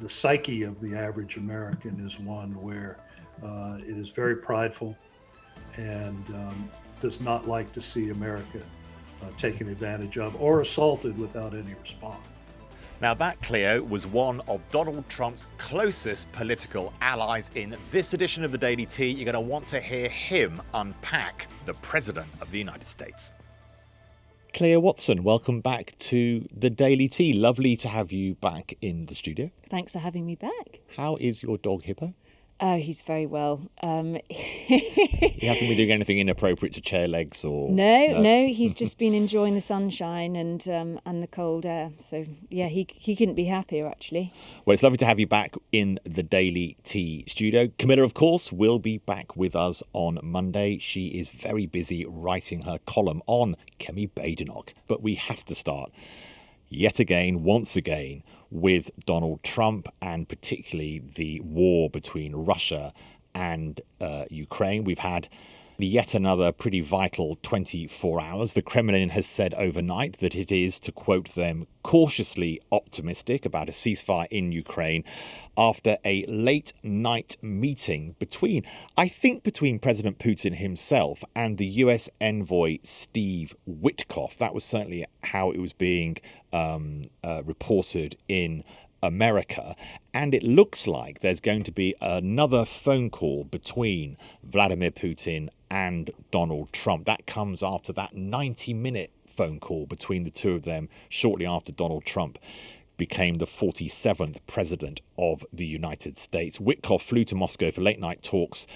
The psyche of the average American is one where it is very prideful and does not like to see America taken advantage of or assaulted without any response. Now that, Cleo, was one of Donald Trump's closest political allies. In this edition of the Daily Tea, you're going to want to hear him unpack the President of the United States. Cleo Watson, welcome back to the Daily Tea. Lovely to have you back in the studio. Thanks for having me back. How is your dog Hippo? Oh, he's very well. He hasn't been doing anything inappropriate to chair legs or... No, he's just been enjoying the sunshine and the cold air. So, yeah, he couldn't be happier, actually. Well, it's lovely to have you back in the Daily Tea studio. Camilla, of course, will be back with us on Monday. She is very busy writing her column on Kemi Badenoch. But we have to start yet again, once again, with Donald Trump and particularly the war between Russia and Ukraine. We've had yet another pretty vital 24 hours. The Kremlin has said overnight that it is, to quote them, cautiously optimistic about a ceasefire in Ukraine after a late night meeting between President Putin himself and the US envoy Steve Witkoff. That was certainly how it was being reported in America, and it looks like there's going to be another phone call between Vladimir Putin and Donald Trump. That comes after that 90-minute phone call between the two of them shortly after Donald Trump became the 47th president of the United States. Witkoff flew to Moscow for late-night talks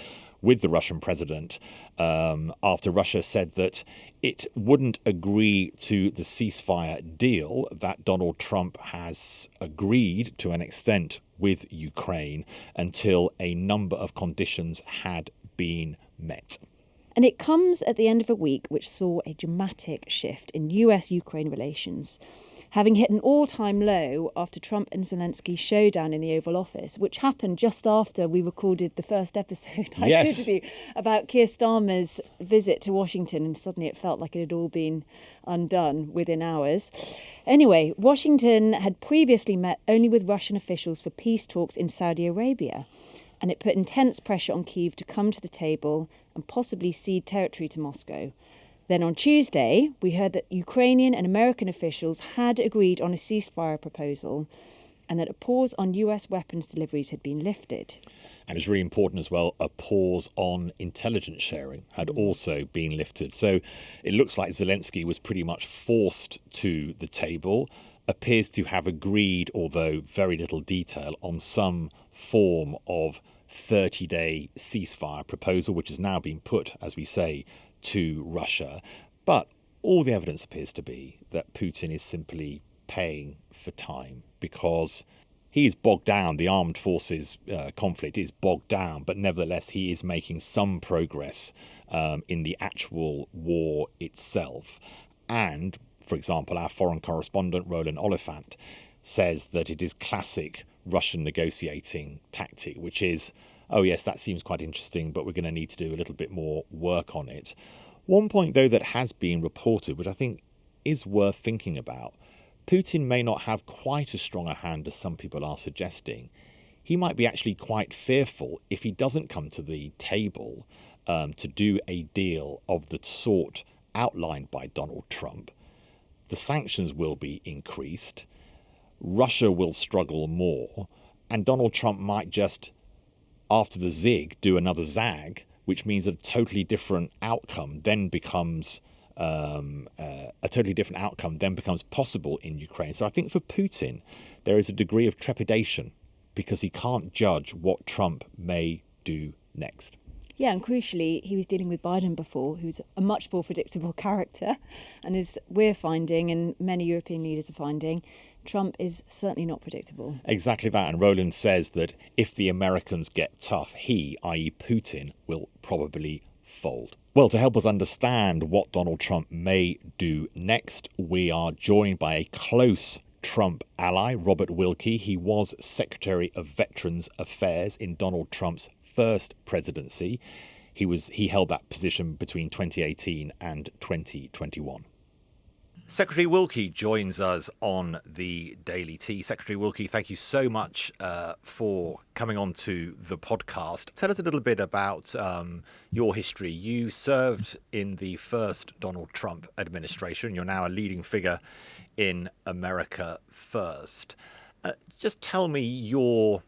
with the Russian president after Russia said that it wouldn't agree to the ceasefire deal that Donald Trump has agreed to an extent with Ukraine until a number of conditions had been met. And it comes at the end of a week which saw a dramatic shift in US-Ukraine relations, having hit an all-time low after Trump and Zelensky showdown in the Oval Office, which happened just after we recorded the first episode I did with you about Keir Starmer's visit to Washington, and suddenly it felt like it had all been undone within hours. Anyway, Washington had previously met only with Russian officials for peace talks in Saudi Arabia, and it put intense pressure on Kyiv to come to the table and possibly cede territory to Moscow. Then on Tuesday, we heard that Ukrainian and American officials had agreed on a ceasefire proposal and that a pause on US weapons deliveries had been lifted. And it's really important as well, a pause on intelligence sharing had also been lifted. So it looks like Zelensky was pretty much forced to the table, appears to have agreed, although very little detail, on some form of 30-day ceasefire proposal, which has now been put, as we say, to Russia. But all the evidence appears to be that Putin is simply paying for time because he is bogged down. The armed forces conflict is bogged down, but nevertheless he is making some progress in the actual war itself. And, for example, our foreign correspondent Roland Oliphant says that it is classic Russian negotiating tactic, which is, oh yes, that seems quite interesting, but we're going to need to do a little bit more work on it. One point, though, that has been reported, which I think is worth thinking about, Putin may not have quite as strong a hand as some people are suggesting. He might be actually quite fearful if he doesn't come to the table to do a deal of the sort outlined by Donald Trump. The sanctions will be increased, Russia will struggle more, and Donald Trump might just, after the zig, do another zag, which means a totally different outcome then becomes possible in Ukraine. So I think for Putin, there is a degree of trepidation because he can't judge what Trump may do next. Yeah, and crucially, he was dealing with Biden before, who's a much more predictable character. And as we're finding, and many European leaders are finding, Trump is certainly not predictable. Exactly that. And Roland says that if the Americans get tough, he, i.e. Putin, will probably fold. Well, to help us understand what Donald Trump may do next, we are joined by a close Trump ally, Robert Wilkie. He was Secretary of Veterans Affairs in Donald Trump's first presidency. He held that position between 2018 and 2021. Secretary Wilkie joins us on the Daily Tea. Secretary Wilkie, thank you so much for coming on to the podcast. Tell us a little bit about your history. You served in the first Donald Trump administration. You're now a leading figure in America First. Just tell me your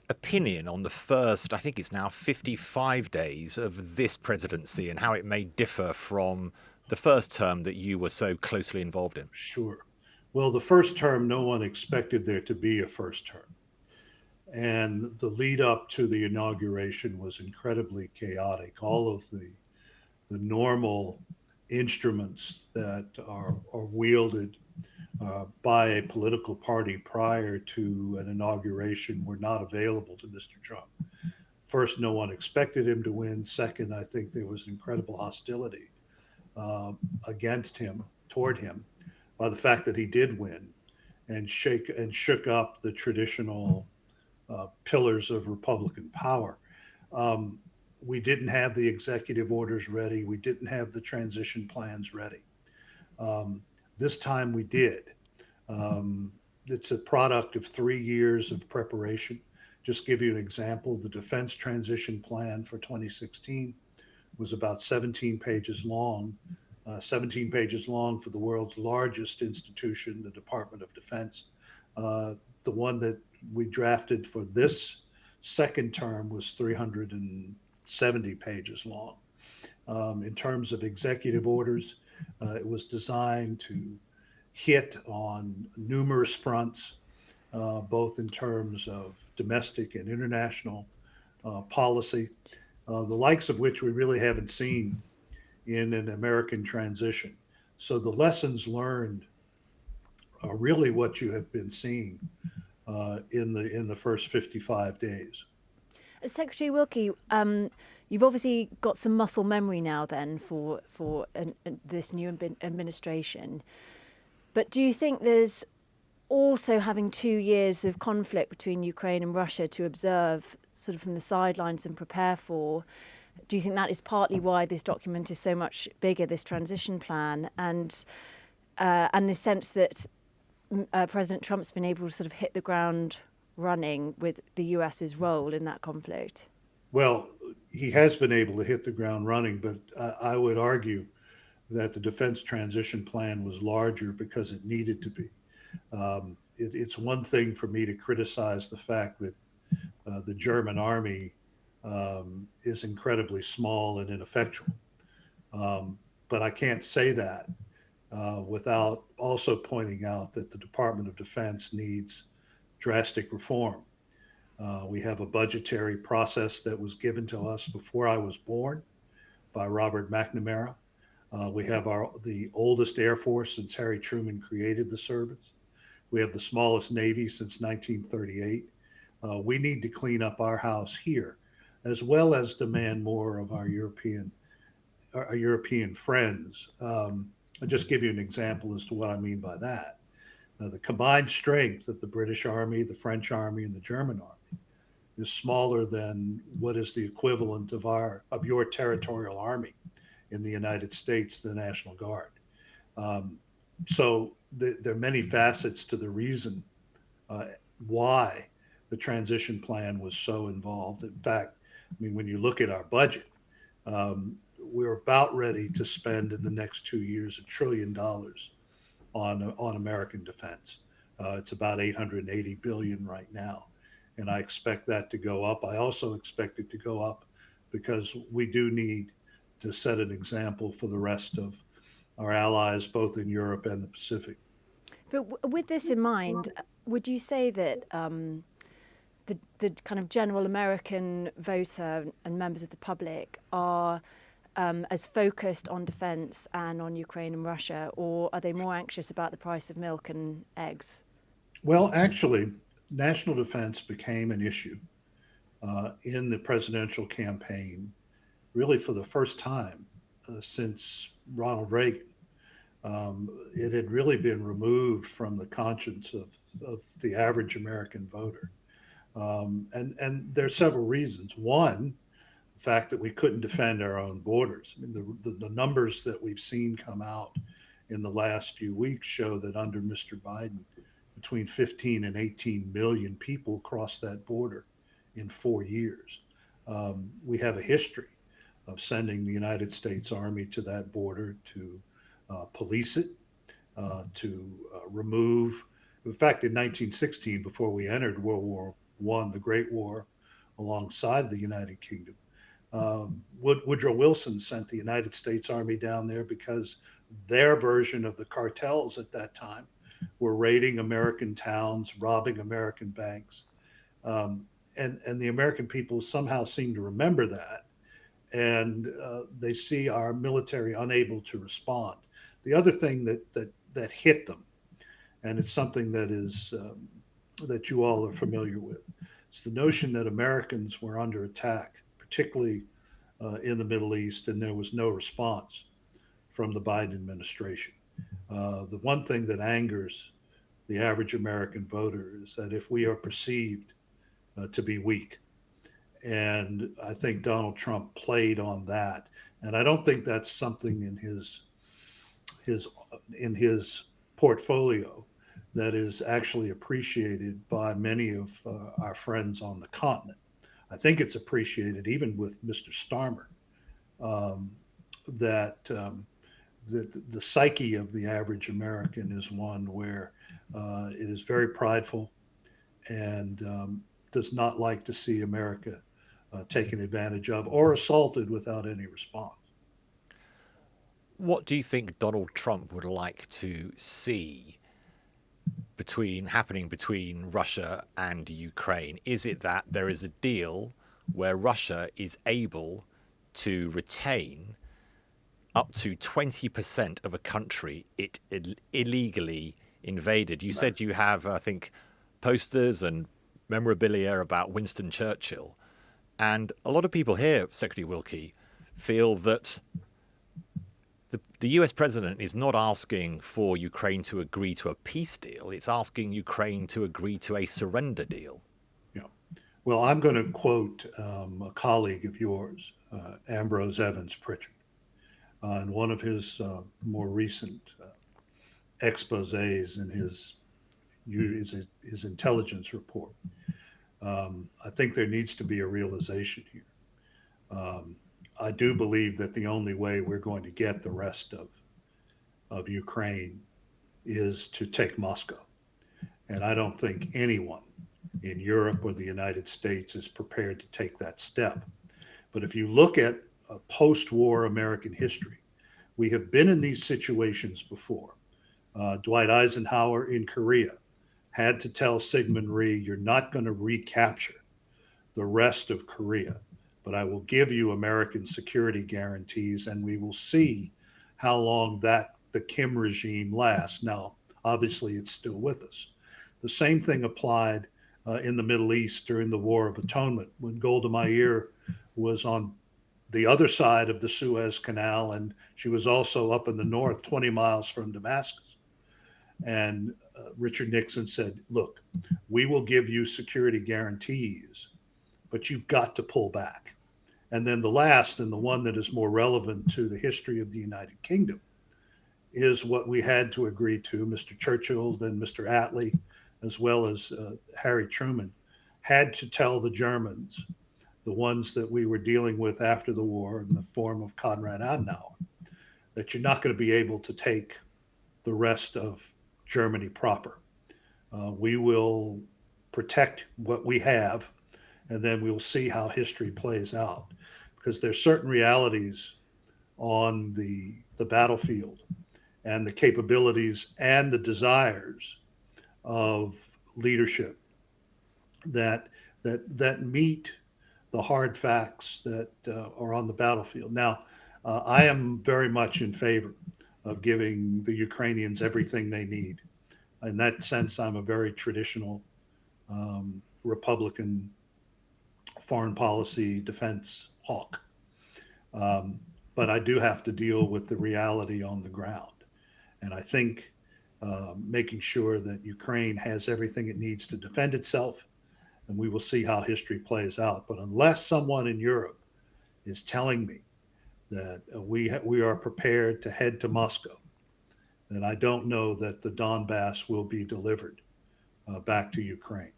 opinion on the first, I think it's now 55 days of this presidency and how it may differ from the first term that you were so closely involved in. Sure. Well, the first term, no one expected there to be a first term. And the lead up to the inauguration was incredibly chaotic. All of the normal instruments that are wielded by a political party prior to an inauguration were not available to Mr. Trump. First, no one expected him to win. Second, I think there was incredible hostility against him, toward him, by the fact that he did win and shook up the traditional pillars of Republican power. We didn't have the executive orders ready. We didn't have the transition plans ready. This time we did. It's a product of 3 years of preparation. Just give you an example, the defense transition plan for 2016 was about 17 pages long, 17 pages long for the world's largest institution, the Department of Defense. The one that we drafted for this second term was 370 pages long. In terms of executive orders, it was designed to hit on numerous fronts, both in terms of domestic and international policy, the likes of which we really haven't seen in an American transition. So the lessons learned are really what you have been seeing in the first 55 days. Secretary Wilkie, you've obviously got some muscle memory now then for this new administration. But do you think there's also having 2 years of conflict between Ukraine and Russia to observe sort of from the sidelines and prepare for? Do you think that is partly why this document is so much bigger, this transition plan, and the sense that President Trump's been able to sort of hit the ground running with the US's role in that conflict? Well, he has been able to hit the ground running, but I would argue that the defense transition plan was larger because it needed to be. It's one thing for me to criticize the fact that the German army is incredibly small and ineffectual. But I can't say that without also pointing out that the Department of Defense needs drastic reform. We have a budgetary process that was given to us before I was born by Robert McNamara. We have the oldest Air Force since Harry Truman created the service. We have the smallest Navy since 1938. We need to clean up our house here, as well as demand more of our European friends. I'll just give you an example as to what I mean by that. The combined strength of the British Army, the French Army, and the German Army is smaller than what is the equivalent of your territorial army in the United States, the National Guard. So there are many facets to the reason why the transition plan was so involved. In fact, I mean, when you look at our budget, we're about ready to spend in the next 2 years $1 trillion on American defense. It's about $880 billion right now, and I expect that to go up. I also expect it to go up because we do need to set an example for the rest of our allies, both in Europe and the Pacific. But with this in mind, would you say that the kind of general American voter and members of the public are as focused on defence and on Ukraine and Russia, or are they more anxious about the price of milk and eggs? Well, actually, national defense became an issue in the presidential campaign, really for the first time since Ronald Reagan. It had really been removed from the conscience of the average American voter. And there are several reasons. One, the fact that we couldn't defend our own borders. I mean, the numbers that we've seen come out in the last few weeks show that under Mr. Biden, between 15 and 18 million people crossed that border in 4 years. We have a history of sending the United States Army to that border to police it, to remove. In fact, in 1916, before we entered World War I, the Great War, alongside the United Kingdom, Woodrow Wilson sent the United States Army down there because their version of the cartels at that time were raiding American towns, robbing American banks. And the American people somehow seem to remember that. And they see our military unable to respond. The other thing that hit them, and it's something that is that you all are familiar with, it's the notion that Americans were under attack, particularly in the Middle East, and there was no response from the Biden administration. The one thing that angers the average American voter is that if we are perceived to be weak, and I think Donald Trump played on that, and I don't think that's something in his portfolio that is actually appreciated by many of our friends on the continent. I think it's appreciated even with Mr. Starmer, that the psyche of the average American is one where it is very prideful and does not like to see America taken advantage of or assaulted without any response. What do you think Donald Trump would like to see happening between Russia and Ukraine? Is it that there is a deal where Russia is able to retain up to 20% of a country it illegally invaded? You said you have, I think, posters and memorabilia about Winston Churchill. And a lot of people here, Secretary Wilkie, feel that the US president is not asking for Ukraine to agree to a peace deal. It's asking Ukraine to agree to a surrender deal. Yeah. Well, I'm going to quote a colleague of yours, Ambrose Evans Pritchard, in one of his more recent exposés in his intelligence report. I think there needs to be a realization here. I do believe that the only way we're going to get the rest of Ukraine is to take Moscow. And I don't think anyone in Europe or the United States is prepared to take that step. But if you look at post-war American history, we have been in these situations before. Dwight Eisenhower in Korea had to tell Syngman Rhee, you're not going to recapture the rest of Korea, but I will give you American security guarantees, and we will see how long the Kim regime lasts. Now, obviously, it's still with us. The same thing applied in the Middle East during the War of Atonement, when Golda Meir was on the other side of the Suez Canal, and she was also up in the north, 20 miles from Damascus. And Richard Nixon said, look, we will give you security guarantees, but you've got to pull back. And then the last, and the one that is more relevant to the history of the United Kingdom, is what we had to agree to. Mr. Churchill and Mr. Attlee, as well as Harry Truman, had to tell the Germans, the ones that we were dealing with after the war in the form of Konrad Adenauer, that you're not going to be able to take the rest of Germany proper. We will protect what we have, and then we'll see how history plays out. Because there's certain realities on the battlefield and the capabilities and the desires of leadership that meet the hard facts that are on the battlefield. Now, I am very much in favor of giving the Ukrainians everything they need. In that sense, I'm a very traditional Republican foreign policy defense hawk. But I do have to deal with the reality on the ground. And I think making sure that Ukraine has everything it needs to defend itself, and we will see how history plays out. But unless someone in Europe is telling me that we are prepared to head to Moscow then I don't know that the Donbass will be delivered back to Ukraine.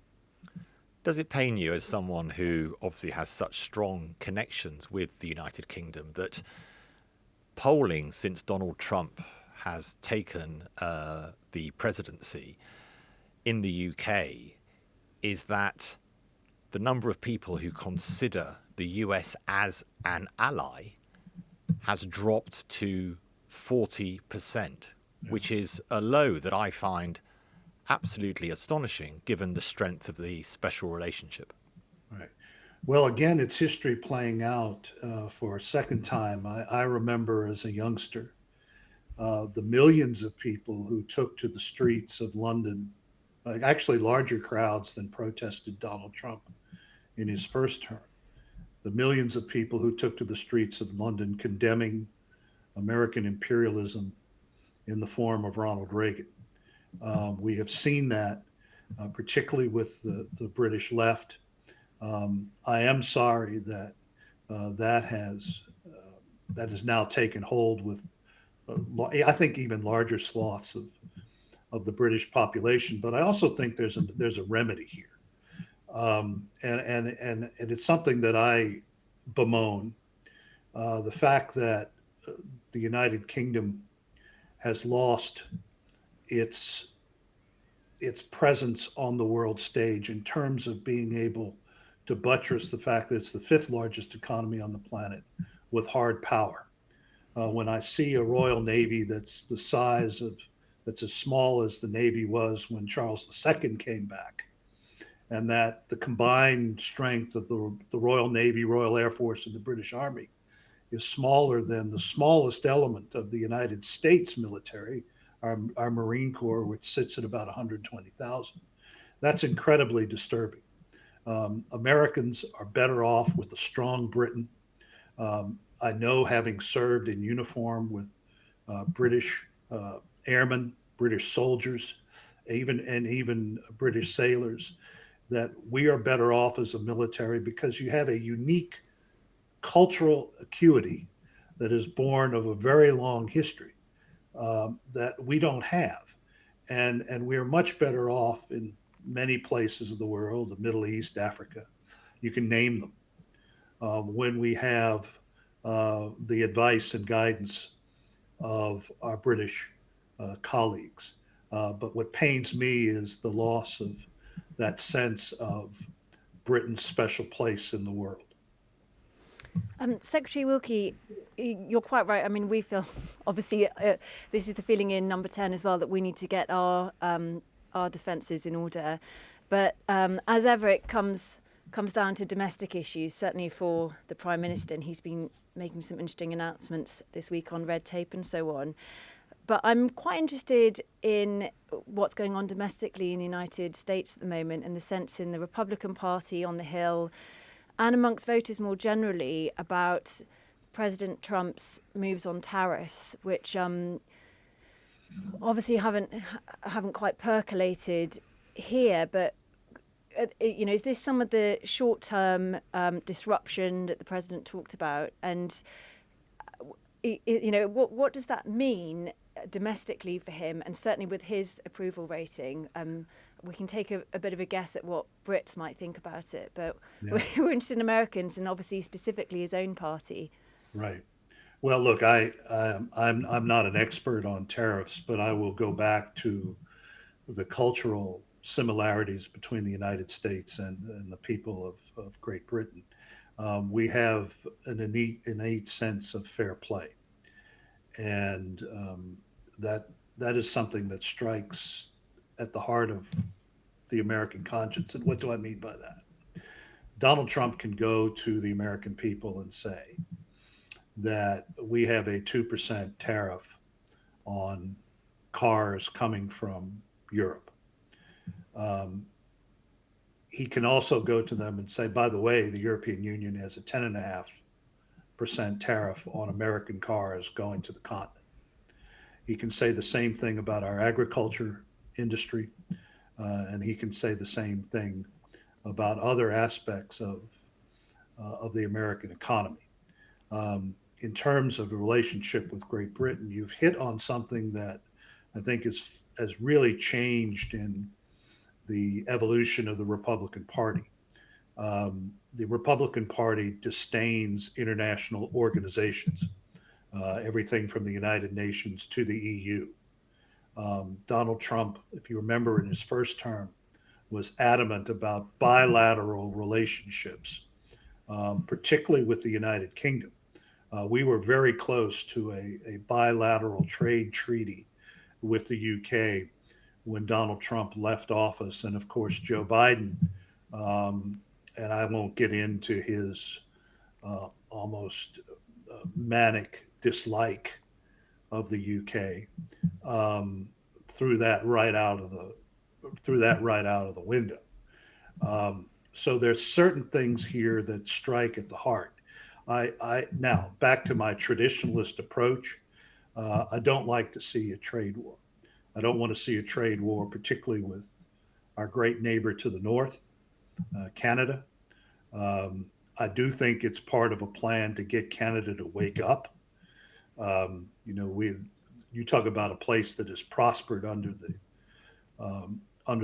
Does it pain you, as someone who obviously has such strong connections with the United Kingdom, that polling since Donald Trump has taken the presidency in the UK is that the number of people who consider the US as an ally has dropped to 40%, which is a low that I find absolutely astonishing given the strength of the special relationship. Right. Well, again, it's history playing out for a second time. I remember as a youngster the millions of people who took to the streets of London, actually larger crowds than protested Donald Trump in his first term. The millions of people who took to the streets of London condemning American imperialism in the form of Ronald Reagan. We have seen that, particularly with the British left. I am sorry that that has now taken hold with, I think, even larger swaths of the British population. But I also think there's a remedy here, and it's something that I bemoan, the fact that the United Kingdom has lost its presence on the world stage in terms of being able to buttress the fact that it's the fifth largest economy on the planet with hard power. When I see a Royal Navy that's that's as small as the Navy was when Charles II came back, and that the combined strength of the Royal Navy, Royal Air Force, and the British Army is smaller than the smallest element of the United States military, our Marine Corps, which sits at about 120,000. That's incredibly disturbing. Americans are better off with a strong Britain. I know, having served in uniform with British airmen, British soldiers, even British sailors, that we are better off as a military because you have a unique cultural acuity that is born of a very long history that we don't have. And we're much better off in many places of the world, the Middle East, Africa, you can name them, when we have the advice and guidance of our British colleagues. But what pains me is the loss of that sense of Britain's special place in the world. Secretary Wilkie, you're quite right. I mean, we feel, obviously, this is the feeling in Number 10 as well, that we need to get our defences in order. But as ever, it comes down to domestic issues, certainly for the Prime Minister, and he's been making some interesting announcements this week on red tape and so on. But I'm quite interested in what's going on domestically in the United States at the moment, in the sense in the Republican Party on the Hill and amongst voters more generally about President Trump's moves on tariffs, which obviously haven't quite percolated here. But is this some of the short-term disruption that the president talked about? And what does that mean domestically for him, and certainly with his approval rating? We can take a bit of a guess at what Brits might think about it, but yeah, we're interested in Americans and obviously specifically his own party. Right. Well, look, I'm not an expert on tariffs, but I will go back to the cultural similarities between the United States and the people of Great Britain. We have an innate sense of fair play, and that is something that strikes at the heart of the American conscience. And what do I mean by that? Donald Trump can go to the American people and say that we have a 2% tariff on cars coming from Europe. He can also go to them and say, by the way, the European Union has a 10.5% tariff on American cars going to the continent. He can say the same thing about our agriculture industry, and he can say the same thing about other aspects of the American economy. In terms of the relationship with Great Britain, you've hit on something that I think has really changed in the evolution of the Republican Party. The Republican Party disdains international organizations, everything from the United Nations to the EU. Donald Trump, if you remember in his first term, was adamant about bilateral relationships, particularly with the United Kingdom. We were very close to a bilateral trade treaty with the UK when Donald Trump left office. And of course, Joe Biden, and I won't get into his almost manic dislike of the UK, threw that right out of the window. So there's certain things here that strike at the heart. Now back to my traditionalist approach. I don't like to see a trade war. I don't want to see a trade war, particularly with our great neighbor to the north, Canada. I do think it's part of a plan to get Canada to wake up. You talk about a place that has prospered under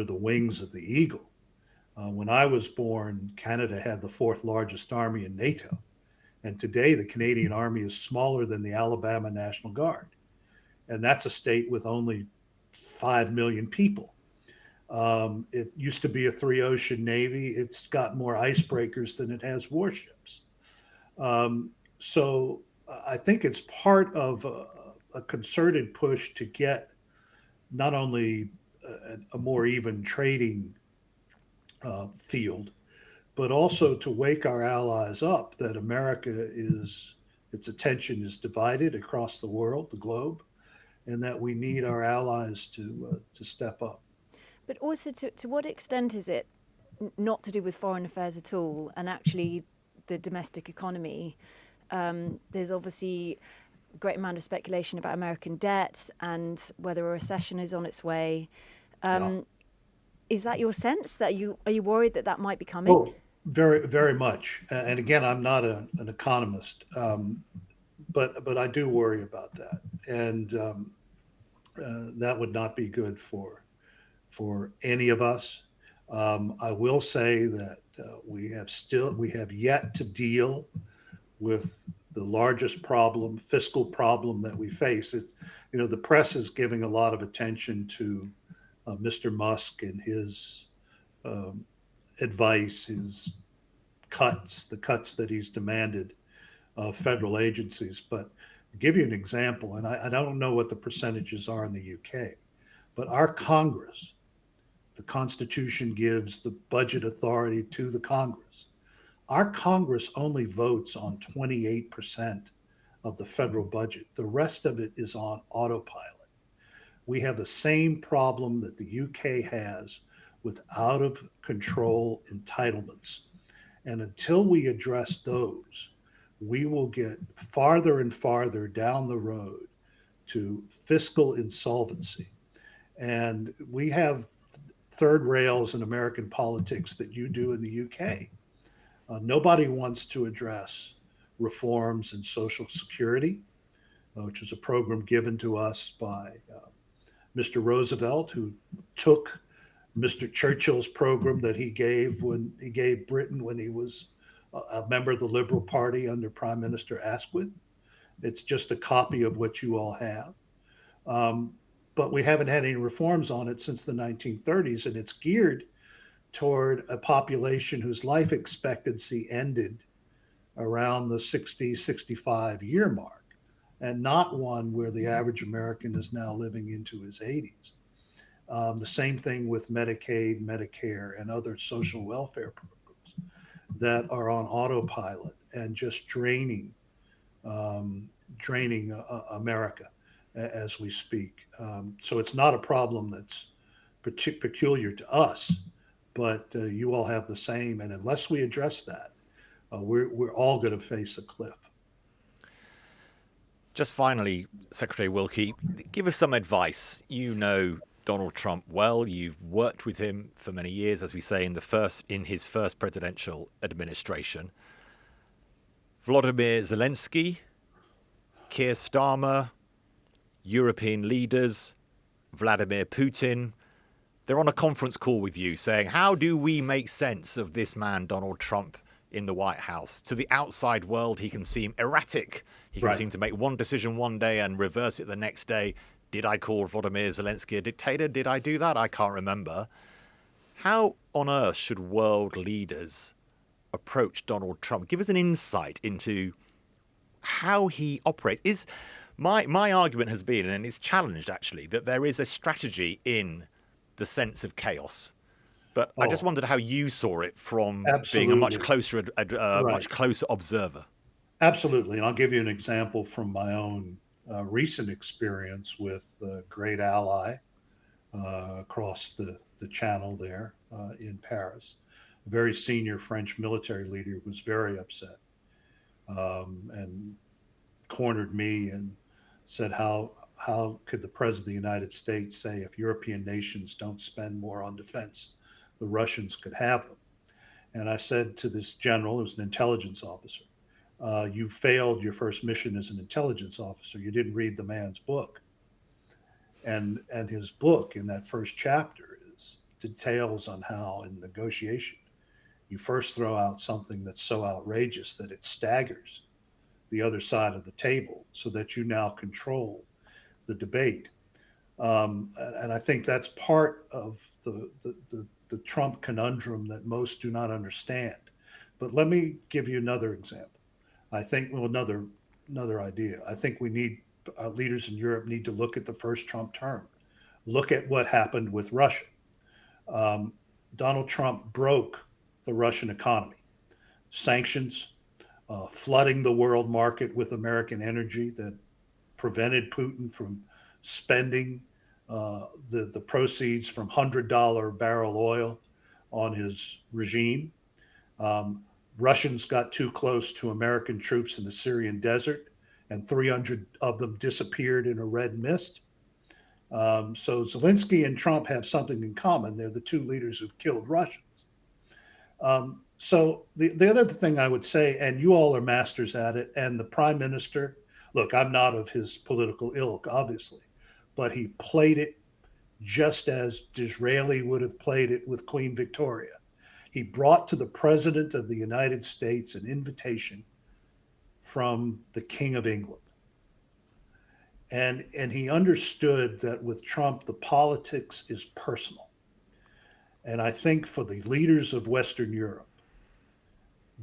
the wings of the eagle. When I was born, Canada had the fourth largest army in NATO. And today the Canadian Army is smaller than the Alabama National Guard. And that's a state with only 5 million people. It used to be a 3-ocean Navy. It's got more icebreakers than it has warships. So I think it's part of a concerted push to get not only a more even trading field, but also to wake our allies up that its attention is divided across the world, the globe, and that we need our allies to step up. But also, to what extent is it not to do with foreign affairs at all, and actually the domestic economy? There's obviously a great amount of speculation about American debt and whether a recession is on its way. Is that your sense? Are you worried that might be coming? Oh, very, very much. And again, I'm not an economist, but I do worry about that, and that would not be good for any of us. I will say that we have yet to deal with the largest fiscal problem that we face. The press is giving a lot of attention to Mr. Musk and his advice, his the cuts that he's demanded of federal agencies. But I'll give you an example, and I don't know what the percentages are in the UK, but our Congress, the Constitution gives the budget authority to the Congress. Our Congress only votes on 28% of the federal budget. The rest of it is on autopilot. We have the same problem that the UK has with out of control entitlements. And until we address those, we will get farther and farther down the road to fiscal insolvency. And we have third rails in American politics that you do in the UK. Nobody wants to address reforms in Social Security, which is a program given to us by Mr. Roosevelt, who took Mr. Churchill's program that he gave Britain when he was a member of the Liberal Party under Prime Minister Asquith. It's just a copy of what you all have. But we haven't had any reforms on it since the 1930s, and it's geared toward a population whose life expectancy ended around the 60, 65 year mark, and not one where the average American is now living into his 80s. The same thing with Medicaid, Medicare, and other social welfare programs that are on autopilot and just draining America as we speak. So it's not a problem that's peculiar to us, but you all have the same. And unless we address that, we're all going to face a cliff. Just finally, Secretary Wilkie, give us some advice. You know Donald Trump well. You've worked with him for many years, as we say, in his first presidential administration. Volodymyr Zelensky, Keir Starmer, European leaders, Vladimir Putin. They're on a conference call with you saying, how do we make sense of this man, Donald Trump, in the White House? To the outside world, he can seem erratic. He can seem to make one decision one day and reverse it the next day. Did I call Volodymyr Zelensky a dictator? Did I do that? I can't remember. How on earth should world leaders approach Donald Trump? Give us an insight into how he operates. My argument has been, and it's challenged actually, that there is a strategy in the sense of chaos. But I just wondered how you saw it from being a much closer observer. Absolutely. And I'll give you an example from my own recent experience with a great ally across the channel there in Paris. A very senior French military leader was very upset and cornered me and said, how could the President of the United States say if European nations don't spend more on defense, the Russians could have them? And I said to this general, who was an intelligence officer, you failed your first mission as an intelligence officer. You didn't read the man's book. And his book in that first chapter is details on how in negotiation, you first throw out something that's so outrageous that it staggers the other side of the table so that you now control the debate. And I think that's part of the Trump conundrum that most do not understand. But let me give you another example. I think, another idea. I think we need, leaders in Europe need to look at the first Trump term. Look at what happened with Russia. Donald Trump broke the Russian economy. Sanctions, flooding the world market with American energy that prevented Putin from spending the proceeds from $100 barrel oil on his regime. Russians got too close to American troops in the Syrian desert, and 300 of them disappeared in a red mist. So Zelensky and Trump have something in common. They're the two leaders who've killed Russians. So the other thing I would say, and you all are masters at it, and the prime minister, look, I'm not of his political ilk, obviously, but he played it just as Disraeli would have played it with Queen Victoria. He brought to the President of the United States an invitation from the King of England. And he understood that with Trump, the politics is personal. And I think for the leaders of Western Europe,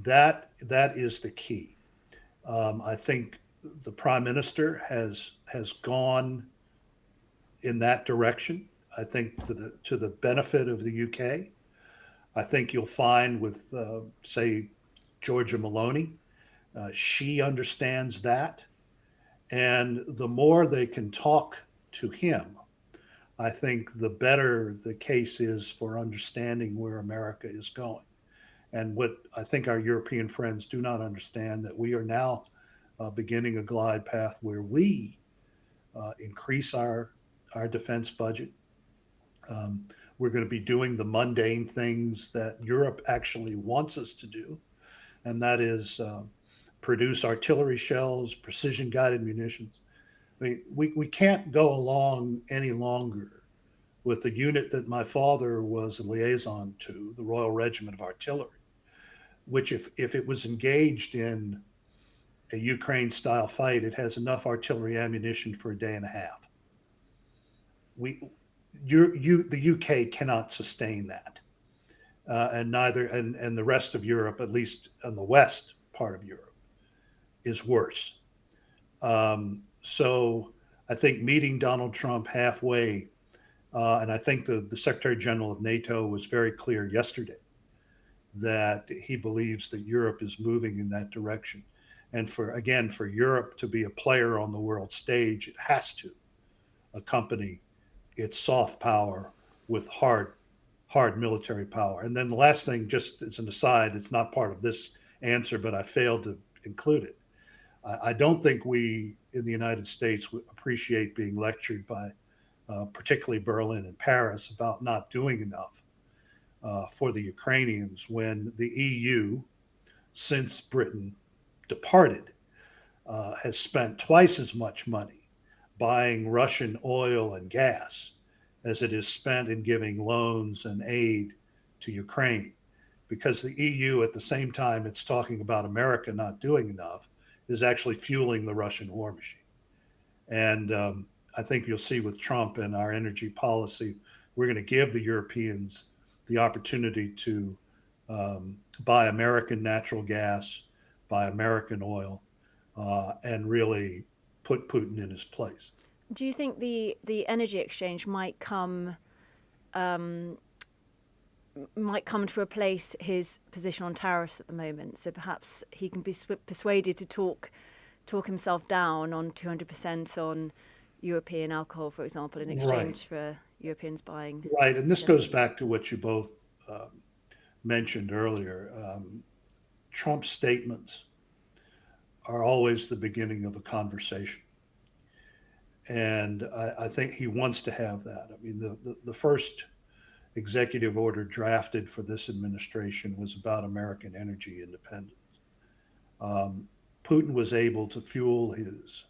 that is the key. I think the Prime Minister has gone in that direction. I think to the benefit of the UK. I think you'll find with, say, Giorgia Meloni, she understands that. And the more they can talk to him, I think the better the case is for understanding where America is going. And what I think our European friends do not understand, that we are now beginning a glide path where we increase our defense budget. We're going to be doing the mundane things that Europe actually wants us to do, and that is produce artillery shells, precision-guided munitions. I mean, we can't go along any longer with the unit that my father was a liaison to, the Royal Regiment of Artillery, which if it was engaged in a Ukraine-style fight, it has enough artillery ammunition for a day and a half. The UK cannot sustain that, and the rest of Europe, at least in the west part of Europe, is worse. So I think meeting Donald Trump halfway, and I think the Secretary General of NATO was very clear yesterday that he believes that Europe is moving in that direction. And for Europe to be a player on the world stage, it has to accompany its soft power with hard military power. And then the last thing, just as an aside, it's not part of this answer, but I failed to include it. I don't think we in the United States would appreciate being lectured by particularly Berlin and Paris about not doing enough for the Ukrainians when the EU, since Britain departed, has spent twice as much money buying Russian oil and gas as it is spent in giving loans and aid to Ukraine. Because the EU, at the same time it's talking about America not doing enough, is actually fueling the Russian war machine. And I think you'll see with Trump and our energy policy, we're going to give the Europeans the opportunity to buy American natural gas, buy American oil, and really put Putin in his place. Do you think the energy exchange might come to replace his position on tariffs at the moment? So perhaps he can be persuaded to talk himself down on 200% on European alcohol, for example, in exchange for Europeans buying. Right, and this goes back to what you both mentioned earlier. Trump's statements are always the beginning of a conversation. And I think he wants to have that. I mean, the first executive order drafted for this administration was about American energy independence. Putin was able to fuel his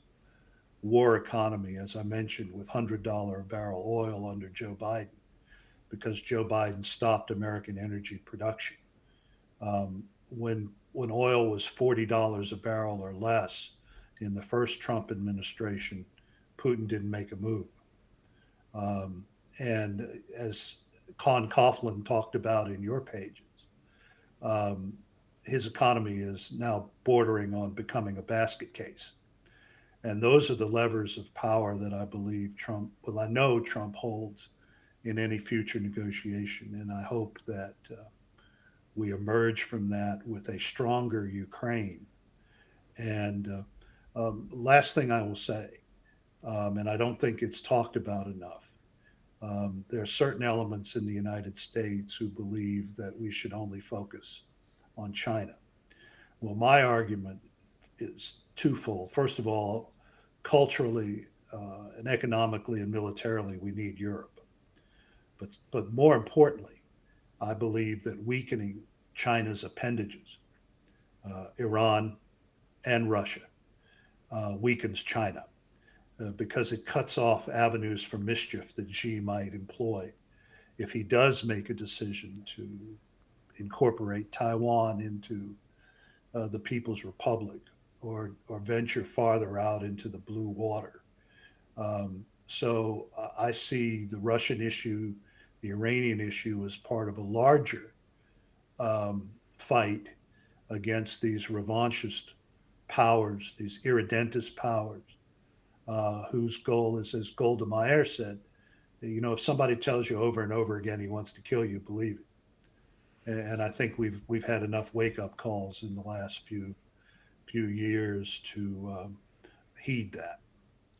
war economy, as I mentioned, with $100 a barrel oil under Joe Biden, because Joe Biden stopped American energy production. When oil was $40 a barrel or less in the first Trump administration, Putin didn't make a move. And as Con Coughlin talked about in your pages, his economy is now bordering on becoming a basket case. And those are the levers of power that I believe I know Trump holds in any future negotiation. And I hope that we emerge from that with a stronger Ukraine. And last thing I will say, and I don't think it's talked about enough, there are certain elements in the United States who believe that we should only focus on China. Well, my argument is twofold. First of all, culturally and economically and militarily, we need Europe. But more importantly, I believe that weakening China's appendages, Iran and Russia, weakens China because it cuts off avenues for mischief that Xi might employ if he does make a decision to incorporate Taiwan into the People's Republic or venture farther out into the blue water. So I see the Russian issue, the Iranian issue, as part of a larger fight against these revanchist powers, these irredentist powers, whose goal is, as Golda Meir said, if somebody tells you over and over again he wants to kill you, believe it. And I think we've had enough wake-up calls in the last few years to heed that.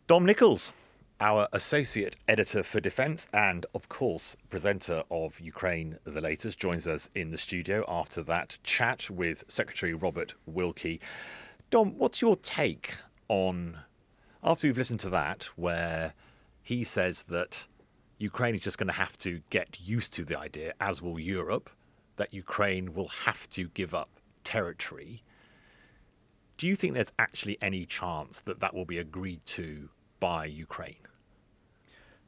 Dom Nicholls, our associate editor for defence and, of course, presenter of Ukraine the Latest, joins us in the studio after that chat with Secretary Robert Wilkie. Dom, what's your take on, after we've listened to that, where he says that Ukraine is just going to have to get used to the idea, as will Europe, that Ukraine will have to give up territory. Do you think there's actually any chance that that will be agreed to by Ukraine?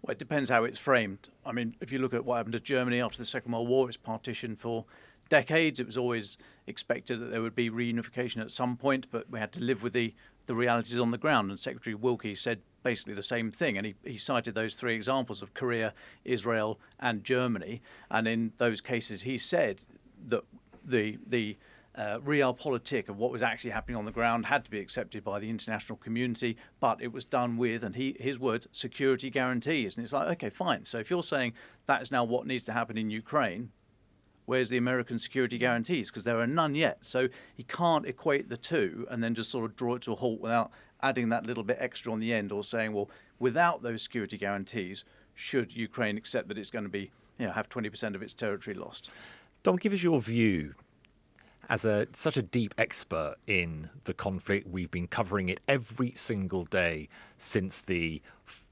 Well, it depends how it's framed. I mean, if you look at what happened to Germany after the Second World War, it's partitioned for decades. It was always expected that there would be reunification at some point, but we had to live with the realities on the ground. And Secretary Wilkie said basically the same thing. And he cited those three examples of Korea, Israel and Germany. And in those cases, he said that the realpolitik of what was actually happening on the ground had to be accepted by the international community, but it was done with, and his words, security guarantees. And it's like, okay, fine. So if you're saying that is now what needs to happen in Ukraine, where's the American security guarantees? Because there are none yet. So he can't equate the two and then just sort of draw it to a halt without adding that little bit extra on the end, or saying, well, without those security guarantees, should Ukraine accept that it's going to be, have 20% of its territory lost? Dom, give us your view. As such a deep expert in the conflict, we've been covering it every single day since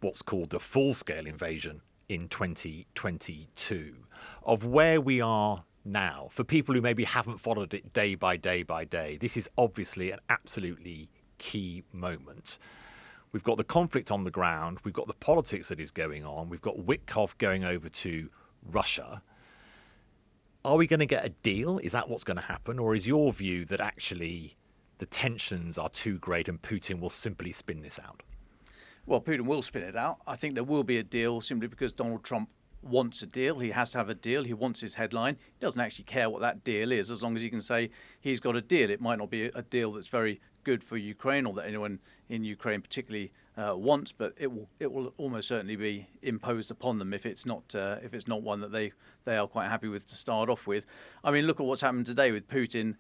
what's called the full-scale invasion in 2022, of where we are now. For people who maybe haven't followed it day by day by day, this is obviously an absolutely key moment. we've got the conflict on the ground, we've got the politics that is going on, we've got Witkoff going over to Russia. Are we going to get a deal? Is that what's going to happen? Or is your view that actually the tensions are too great and Putin will simply spin this out? Well, Putin will spin it out. I think there will be a deal simply because Donald Trump wants a deal. He has to have a deal. He wants his headline. He doesn't actually care what that deal is, as long as he can say he's got a deal. It might not be a deal that's very good for Ukraine or that anyone in Ukraine particularly wants, but it will almost certainly be imposed upon them if it's not one that they are quite happy with to start off with. I mean, look at what's happened today with Putin.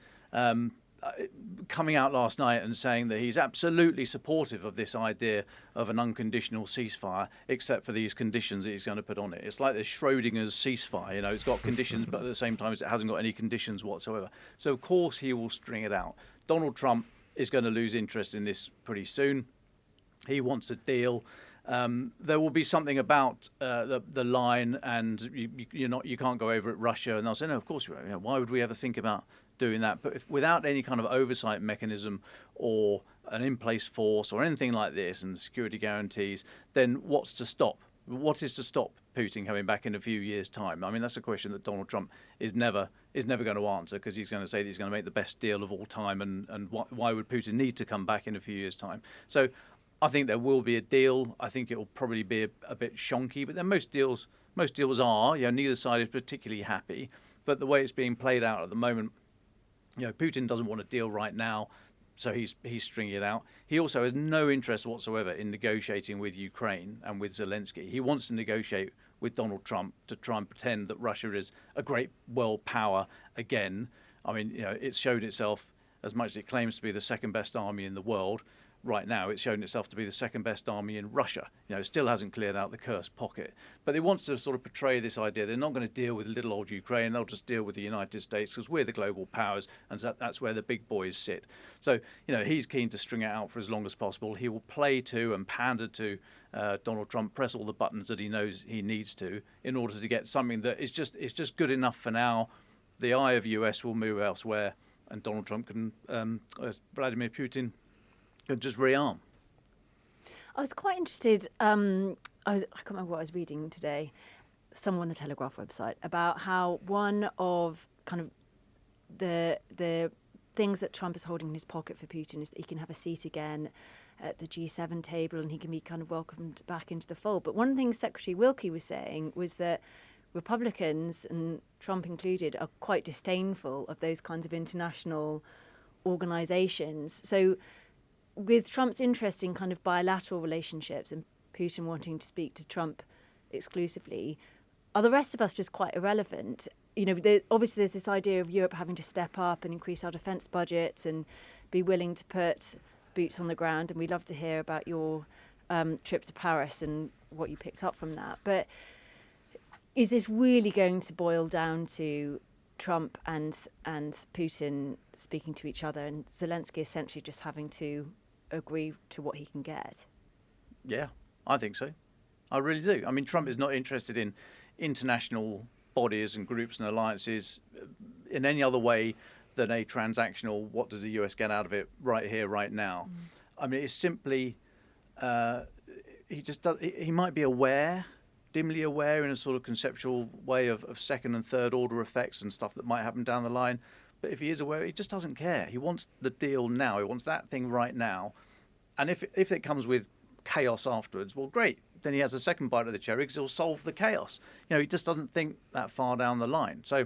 Coming out last night and saying that he's absolutely supportive of this idea of an unconditional ceasefire, except for these conditions that he's going to put on it. It's like the Schrodinger's ceasefire, you know, it's got conditions, but at the same time, it hasn't got any conditions whatsoever. So, of course, he will string it out. Donald Trump is going to lose interest in this pretty soon. He wants a deal. There will be something about the line, and you can't go over at Russia. And they'll say, no, of course, why would we ever think about doing that? But without any kind of oversight mechanism or an in-place force or anything like this and security guarantees, then what's to stop? What is to stop Putin coming back in a few years' time? I mean, that's a question that Donald Trump is never going to answer, because he's going to say that he's going to make the best deal of all time, and why would Putin need to come back in a few years' time? So I think there will be a deal. I think it will probably be a bit shonky, but then most deals are. Neither side is particularly happy, but the way it's being played out at the moment, Putin doesn't want a deal right now, so he's stringing it out. He also has no interest whatsoever in negotiating with Ukraine and with Zelensky. He wants to negotiate with Donald Trump to try and pretend that Russia is a great world power again. I mean, it's showed itself, as much as it claims to be the second best army in the world. Right now, it's shown itself to be the second best army in Russia. It still hasn't cleared out the Kursk pocket. But it wants to sort of portray this idea they're not going to deal with little old Ukraine. They'll just deal with the United States because we're the global powers, and that's where the big boys sit. So, he's keen to string it out for as long as possible. He will play to and pander to Donald Trump, press all the buttons that he knows he needs to in order to get something that is just good enough for now. The eye of US will move elsewhere, and Donald Trump can, Vladimir Putin, can just rearm. I was quite interested. I can't remember what I was reading today, somewhere on the Telegraph website, about how one of kind of the things that Trump is holding in his pocket for Putin is that he can have a seat again at the G7 table and he can be kind of welcomed back into the fold. But one of the things Secretary Wilkie was saying was that Republicans, and Trump included, are quite disdainful of those kinds of international organisations. So with Trump's interest in kind of bilateral relationships and Putin wanting to speak to Trump exclusively, are the rest of us just quite irrelevant? Obviously there's this idea of Europe having to step up and increase our defence budgets and be willing to put boots on the ground, and we'd love to hear about your trip to Paris and what you picked up from that. But is this really going to boil down to Trump and Putin speaking to each other, and Zelensky essentially just having to agree to what he can get? Yeah, I think so. I really do. I mean, Trump is not interested in international bodies and groups and alliances in any other way than a transactional, what does the US get out of it right here, right now? I mean, it's simply, he might be dimly aware in a sort of conceptual way of second and third order effects and stuff that might happen down the line. But if he is aware, he just doesn't care. He wants the deal now. He wants that thing right now. And if it comes with chaos afterwards, well, great. Then he has a second bite of the cherry because he'll solve the chaos. He just doesn't think that far down the line. So,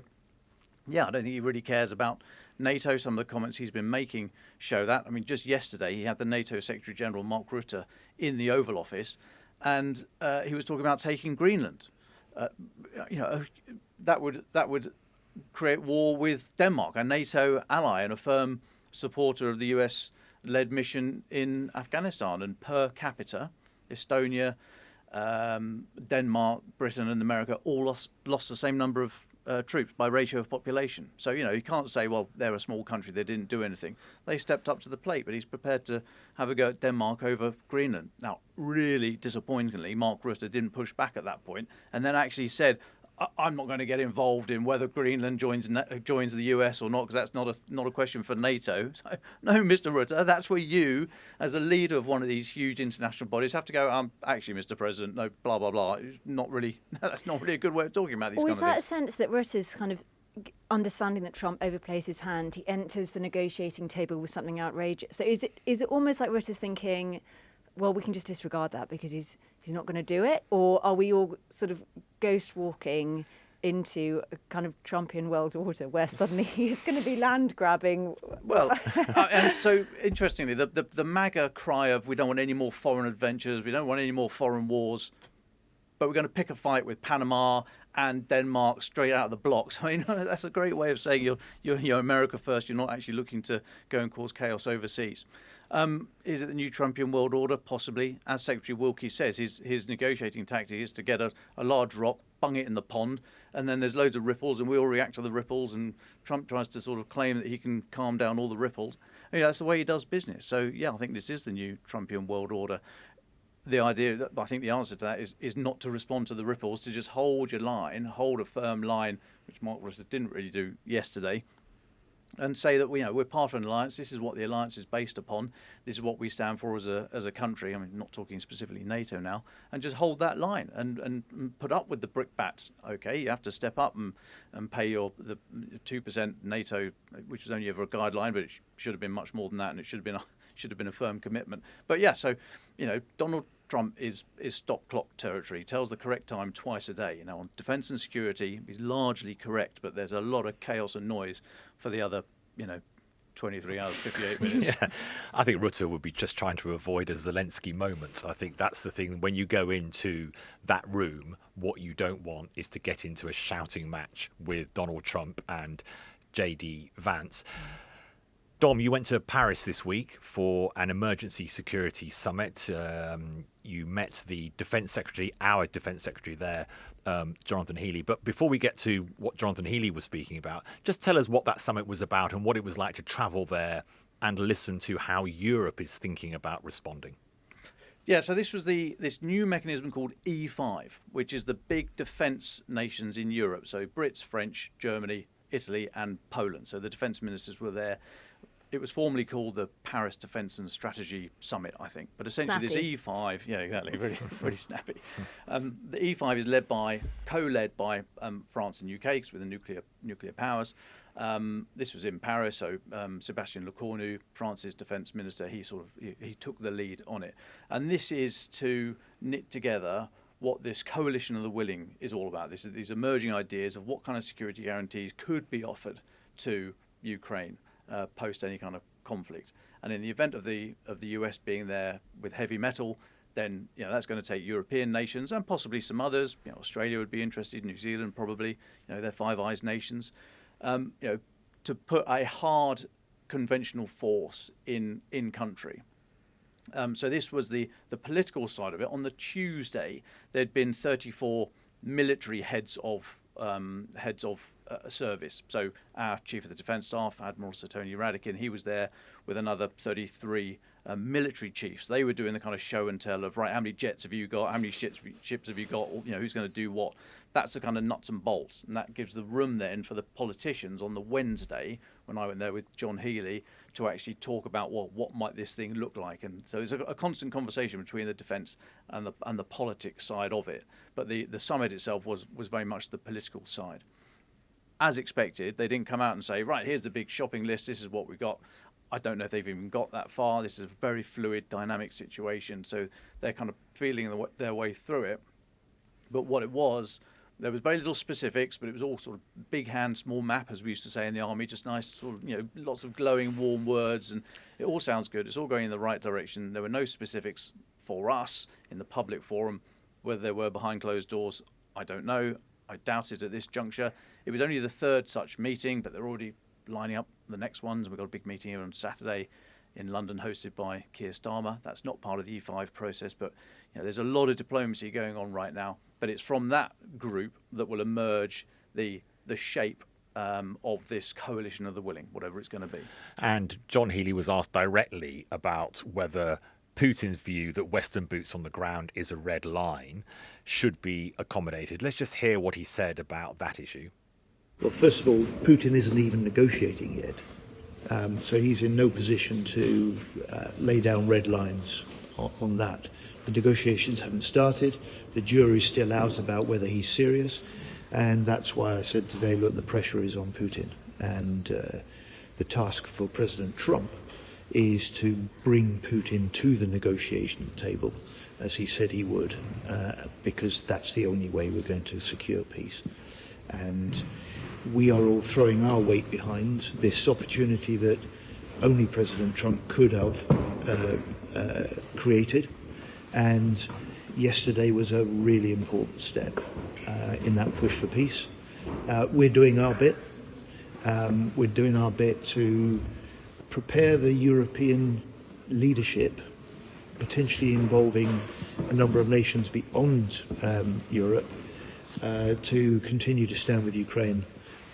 yeah, I don't think he really cares about NATO. Some of the comments he's been making show that. I mean, just yesterday he had the NATO Secretary General Mark Rutte in the Oval Office, and he was talking about taking Greenland. That would create war with Denmark, a NATO ally and a firm supporter of the US-led mission in Afghanistan. And per capita, Estonia, Denmark, Britain and America all lost the same number of troops by ratio of population. So, you can't say, well, they're a small country, they didn't do anything. They stepped up to the plate, but he's prepared to have a go at Denmark over Greenland. Now, really disappointingly, Mark Rutte didn't push back at that point and then actually said, I'm not going to get involved in whether Greenland joins the US or not, because that's not a question for NATO. So, no, Mr. Rutte, that's where you, as a leader of one of these huge international bodies, have to go. Actually, Mr. President, no, blah blah blah. It's not really. That's not really a good way of talking about these Or kind is of that a things. sense that Rutte's kind of understanding that Trump overplays his hand, he enters the negotiating table with something outrageous? So is it almost like Rutte's thinking, well, we can just disregard that because he's not going to do it? Or are we all sort of ghost walking into a kind of Trumpian world order where suddenly he's going to be land grabbing? Well, and so interestingly, the MAGA cry of we don't want any more foreign adventures, we don't want any more foreign wars, but we're going to pick a fight with Panama and Denmark straight out of the blocks. I mean, that's a great way of saying you're America first. You're not actually looking to go and cause chaos overseas. Is it the new Trumpian world order? Possibly. As Secretary Wilkie says, his negotiating tactic is to get a large rock, bung it in the pond, and then there's loads of ripples, and we all react to the ripples, and Trump tries to sort of claim that he can calm down all the ripples. And, that's the way he does business. So, yeah, I think this is the new Trumpian world order. The idea, I think the answer to that is not to respond to the ripples, to just hold your line, hold a firm line, which Mark Rutte didn't really do yesterday, and say that we're part of an alliance. This is what the alliance is based upon. This is what we stand for as a country. I mean, not talking specifically NATO now, and just hold that line and put up with the brickbats. Okay, you have to step up and pay the 2% NATO, which was only ever a guideline, but it should have been much more than that, and it should have been a firm commitment. But yeah, so Donald Trump is stop clock territory. He tells the correct time twice a day. On defence and security, he's largely correct, but there's a lot of chaos and noise for the other, 23 hours, 58 minutes. Yeah, I think Rutte would be just trying to avoid a Zelensky moment. I think that's the thing. When you go into that room, what you don't want is to get into a shouting match with Donald Trump and J.D. Vance. Dom, you went to Paris this week for an emergency security summit. You met the Defence Secretary, our Defence Secretary there, Jonathan Healey. But before we get to what Jonathan Healey was speaking about, just tell us what that summit was about and what it was like to travel there and listen to how Europe is thinking about responding. Yeah, so this was this new mechanism called E5, which is the big defence nations in Europe. So Brits, French, Germany, Italy and Poland. So the defence ministers were there. It was formerly called the Paris Defence and Strategy Summit, I think. But essentially Snappy. this E5, yeah, exactly, really, really snappy. The E5 is co-led by France and UK, because we're the nuclear powers. This was in Paris, so Sébastien Lecornu, France's defence minister, he took the lead on it. And this is to knit together what this coalition of the willing is all about. These emerging ideas of what kind of security guarantees could be offered to Ukraine post any kind of conflict. And in the event of the US being there with heavy metal, then that's going to take European nations and possibly some others. Australia would be interested, New Zealand probably. They're Five Eyes nations. To put a hard conventional force in country. So this was the political side of it. On the Tuesday, there'd been 34 military heads of service. So our Chief of the Defence Staff, Admiral Sir Tony Radakin, he was there with another 33 military chiefs. They were doing the kind of show and tell of, right, how many jets have you got? How many ships have you got? Who's going to do what? That's the kind of nuts and bolts. And that gives the room then for the politicians on the Wednesday, when I went there with John Healey, to actually talk about, well, what might this thing look like? And so it's a constant conversation between the defence and the politics side of it. But the summit itself was very much the political side. As expected, they didn't come out and say, right, here's the big shopping list, this is what we got. I don't know if they've even got that far. This is a very fluid, dynamic situation. So they're kind of feeling their way through it. But what it was, there was very little specifics, but it was all sort of big hand, small map, as we used to say in the army, just nice sort of, lots of glowing, warm words. And it all sounds good. It's all going in the right direction. There were no specifics for us in the public forum. Whether they were behind closed doors, I don't know. I doubt it at this juncture. It was only the third such meeting, but they're already lining up the next ones. We've got a big meeting here on Saturday in London hosted by Keir Starmer. That's not part of the E5 process, but there's a lot of diplomacy going on right now. But it's from that group that will emerge the shape of this coalition of the willing, whatever it's going to be. And John Healey was asked directly about whether Putin's view that Western boots on the ground is a red line should be accommodated. Let's just hear what he said about that issue. Well, first of all, Putin isn't even negotiating yet. So he's in no position to lay down red lines on that. The negotiations haven't started. The jury's still out about whether he's serious. And that's why I said today, look, the pressure is on Putin. And the task for President Trump is to bring Putin to the negotiation table, as he said he would, because that's the only way we're going to secure peace. And we are all throwing our weight behind this opportunity that only President Trump could have created. And yesterday was a really important step in that push for peace. We're doing our bit. We're doing our bit to prepare the European leadership, potentially involving a number of nations beyond Europe, to continue to stand with Ukraine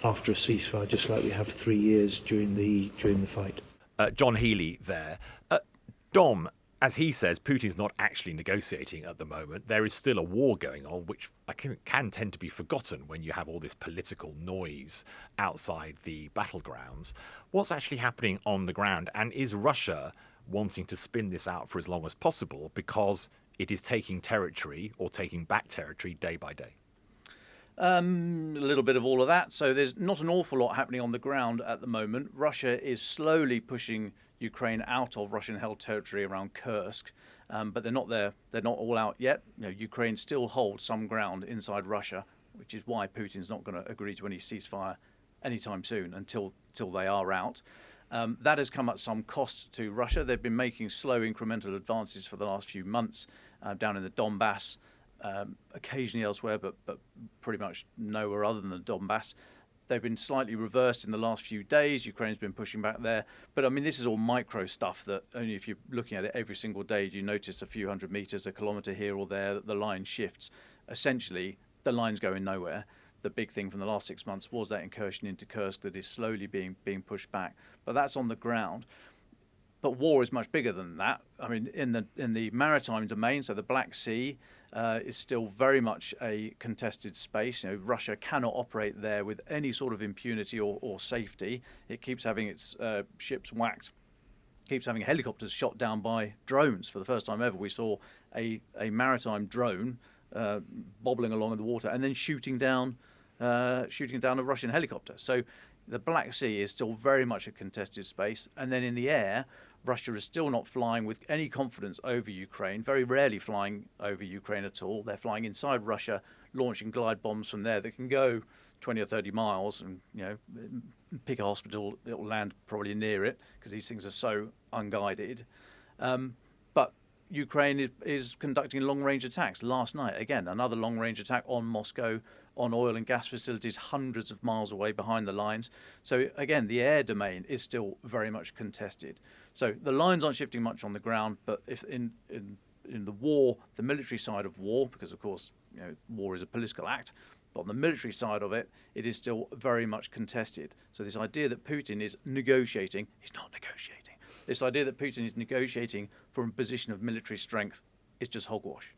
after a ceasefire, just like we have 3 years during the fight. John Healey there. Dom, as he says, Putin's not actually negotiating at the moment. There is still a war going on, which can tend to be forgotten when you have all this political noise outside the battlegrounds. What's actually happening on the ground? And is Russia wanting to spin this out for as long as possible because it is taking territory or taking back territory day by day? A little bit of all of that. So there's not an awful lot happening on the ground at the moment. Russia is slowly pushing Ukraine out of Russian-held territory around Kursk, but they're not there. They're not all out yet. Ukraine still holds some ground inside Russia, which is why Putin's not going to agree to any ceasefire anytime soon until they are out. That has come at some cost to Russia. They've been making slow incremental advances for the last few months down in the Donbass, occasionally elsewhere, but pretty much nowhere other than the Donbass. They've been slightly reversed in the last few days. Ukraine's been pushing back there. But I mean, this is all micro stuff that only if you're looking at it every single day, do you notice a few hundred meters, a kilometer here or there, that the line shifts. Essentially, the line's going nowhere. The big thing from the last 6 months was that incursion into Kursk that is slowly being pushed back. But that's on the ground. But war is much bigger than that. I mean, in the maritime domain, so the Black Sea is still very much a contested space. Russia cannot operate there with any sort of impunity or safety. It keeps having its ships whacked, keeps having helicopters shot down by drones. For the first time ever, we saw a maritime drone bobbling along in the water and then shooting down a Russian helicopter. So the Black Sea is still very much a contested space. And then in the air, Russia is still not flying with any confidence over Ukraine, very rarely flying over Ukraine at all. They're flying inside Russia, launching glide bombs from there that can go 20 or 30 miles and, pick a hospital, it'll land probably near it because these things are so unguided. But Ukraine is conducting long-range attacks. Last night, again, another long-range attack on Moscow, on oil and gas facilities hundreds of miles away behind the lines. So again, the air domain is still very much contested. So the lines aren't shifting much on the ground, but if in the war, the military side of war, because of course war is a political act, but on the military side of it, it is still very much contested. So this idea that Putin is negotiating, he's not negotiating. This idea that Putin is negotiating from a position of military strength is just hogwash.